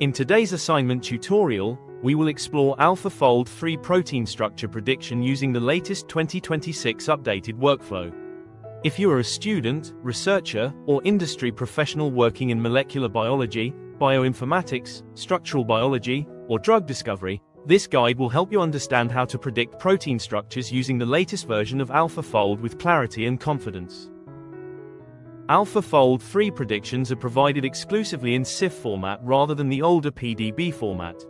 In today's assignment tutorial, we will explore AlphaFold 3 protein structure prediction using the latest 2026 updated workflow. If you are a student, researcher, or industry professional working in molecular biology, bioinformatics, structural biology, or drug discovery, this guide will help you understand how to predict protein structures using the latest version of AlphaFold with clarity and confidence. AlphaFold 3 predictions are provided exclusively in CIF format rather than the older PDB format.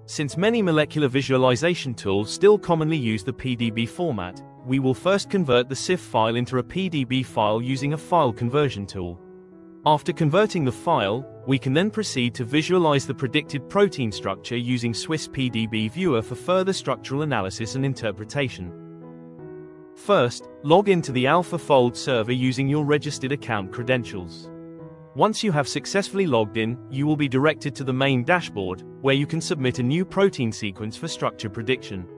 Since many molecular visualization tools still commonly use the PDB format, we will first convert the CIF file into a PDB file using a file conversion tool. After converting the file, we can then proceed to visualize the predicted protein structure using Swiss PDB Viewer for further structural analysis and interpretation. First, log into the AlphaFold server using your registered account credentials. Once you have successfully logged in, you will be directed to the main dashboard, where you can submit a new protein sequence for structure prediction.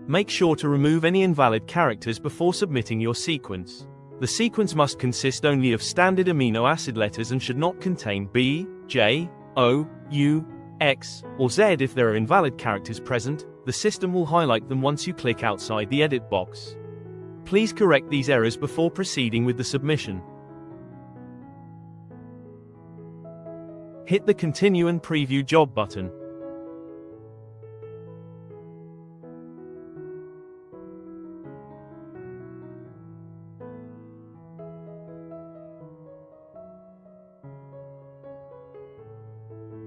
Make sure to remove any invalid characters before submitting your sequence. The sequence must consist only of standard amino acid letters and should not contain B, J, O, U, X, or Z. If there are invalid characters present, the system will highlight them once you click outside the edit box. Please correct these errors before proceeding with the submission. Hit the Continue and Preview Job button.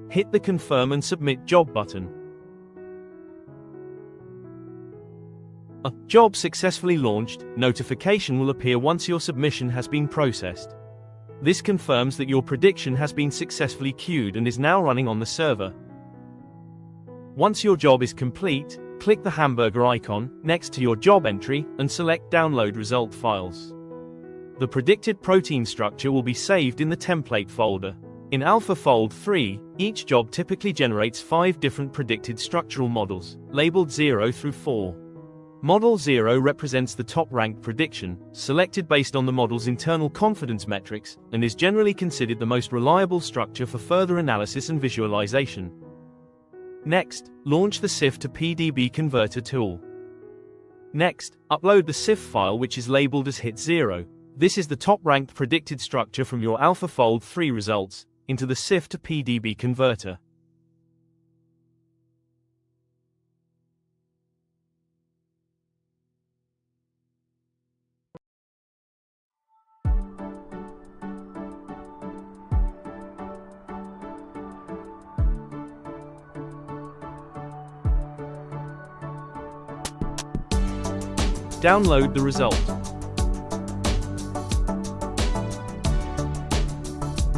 Hit the Confirm and Submit Job button. A job successfully launched notification will appear once your submission has been processed. This confirms that your prediction has been successfully queued and is now running on the server. Once your job is complete, click the hamburger icon next to your job entry and select Download Result Files. The predicted protein structure will be saved in the template folder. In AlphaFold 3, each job typically generates 5 different predicted structural models, labeled 0 through 4. Model 0 represents the top-ranked prediction, selected based on the model's internal confidence metrics, and is generally considered the most reliable structure for further analysis and visualization. Next, launch the CIF to PDB converter tool. Next, upload the CIF file which is labeled as hit 0. This is the top-ranked predicted structure from your AlphaFold 3 results, into the CIF to PDB converter. Download the result.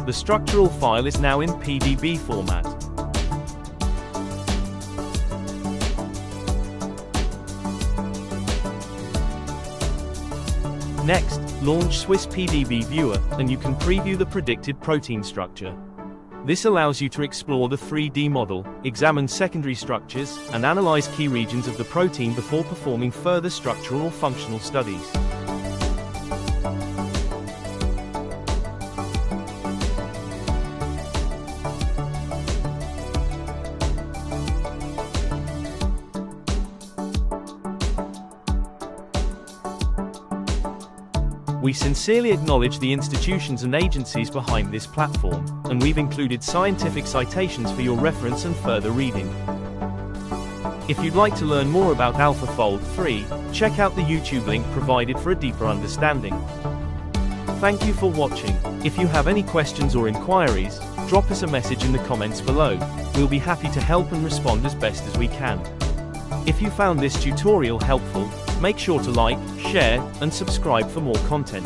The structural file is now in PDB format. Next, launch Swiss PDB Viewer, and you can preview the predicted protein structure. This allows you to explore the 3D model, examine secondary structures, and analyze key regions of the protein before performing further structural or functional studies. We sincerely acknowledge the institutions and agencies behind this platform, and we've included scientific citations for your reference and further reading. If you'd like to learn more about AlphaFold 3, check out the YouTube link provided for a deeper understanding. Thank you for watching. If you have any questions or inquiries, drop us a message in the comments below. We'll be happy to help and respond as best as we can. If you found this tutorial helpful, make sure to like, share, and subscribe for more content.